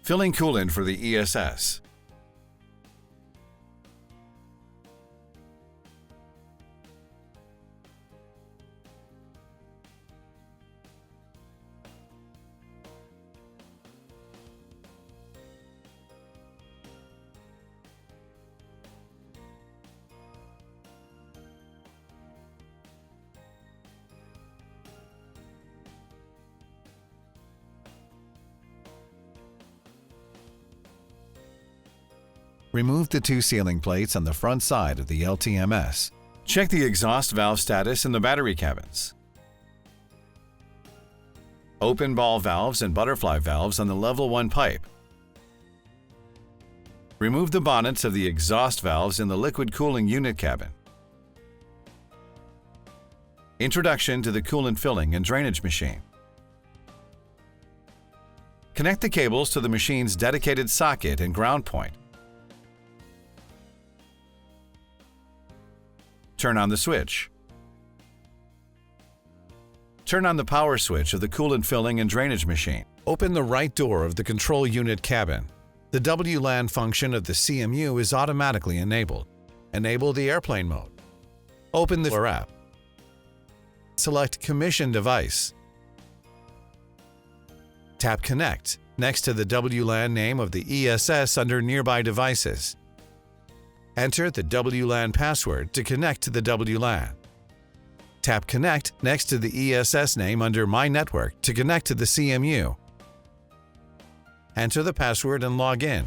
Filling coolant for the ESS. Remove the two sealing plates on the front side of the LTMS. Check the exhaust valve status in the battery cabins. Open ball valves and butterfly valves on the level 1 pipe. Remove the bonnets of the exhaust valves in the liquid cooling unit cabin. Introduction to the coolant filling and drainage machine. Connect the cables to the machine's dedicated socket and ground point. Turn on the switch. Turn on the power switch of the coolant filling and drainage machine. Open the right door of the control unit cabin. The WLAN function of the CMU is automatically enabled. Enable the airplane mode. Open the app. Select Commission Device. Tap Connect next to the WLAN name of the ESS under Nearby Devices. Enter the WLAN password to connect to the WLAN. Tap Connect next to the ESS name under My Network to connect to the CMU. Enter the password and log in.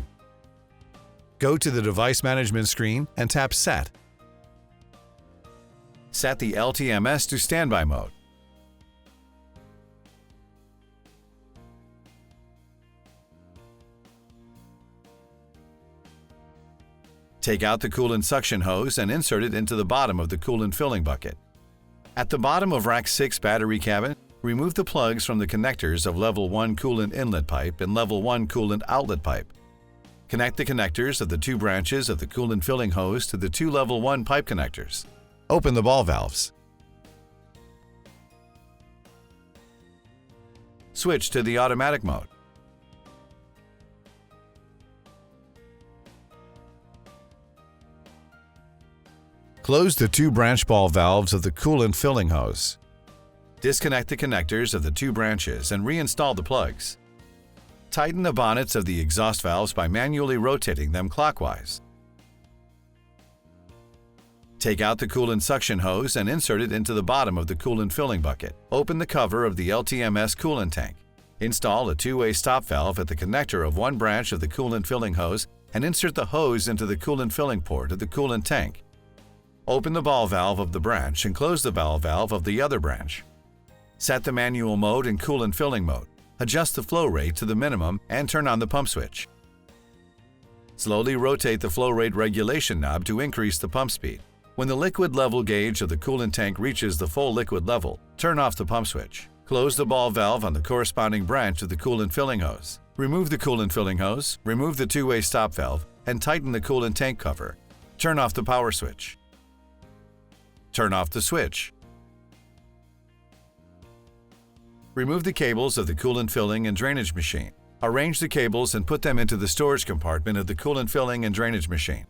Go to the device management screen and tap Set. Set the LTMS to standby mode. Take out the coolant suction hose and insert it into the bottom of the coolant filling bucket. At the bottom of Rack 6 battery cabin, remove the plugs from the connectors of Level 1 coolant inlet pipe and Level 1 coolant outlet pipe. Connect the connectors of the two branches of the coolant filling hose to the two Level 1 pipe connectors. Open the ball valves. Switch to the automatic mode. Close the two branch ball valves of the coolant filling hose. Disconnect the connectors of the two branches and reinstall the plugs. Tighten the bonnets of the exhaust valves by manually rotating them clockwise. Take out the coolant suction hose and insert it into the bottom of the coolant filling bucket. Open the cover of the LTMS coolant tank. Install a two-way stop valve at the connector of one branch of the coolant filling hose and insert the hose into the coolant filling port of the coolant tank. Open the ball valve of the branch and close the ball valve of the other branch. Set the manual mode and coolant filling mode. Adjust the flow rate to the minimum and turn on the pump switch. Slowly rotate the flow rate regulation knob to increase the pump speed. When the liquid level gauge of the coolant tank reaches the full liquid level, turn off the pump switch. Close the ball valve on the corresponding branch of the coolant filling hose. Remove the coolant filling hose, remove the two-way stop valve, and tighten the coolant tank cover. Turn off the power switch. Turn off the switch. Remove the cables of the coolant filling and drainage machine. Arrange the cables and put them into the storage compartment of the coolant filling and drainage machine.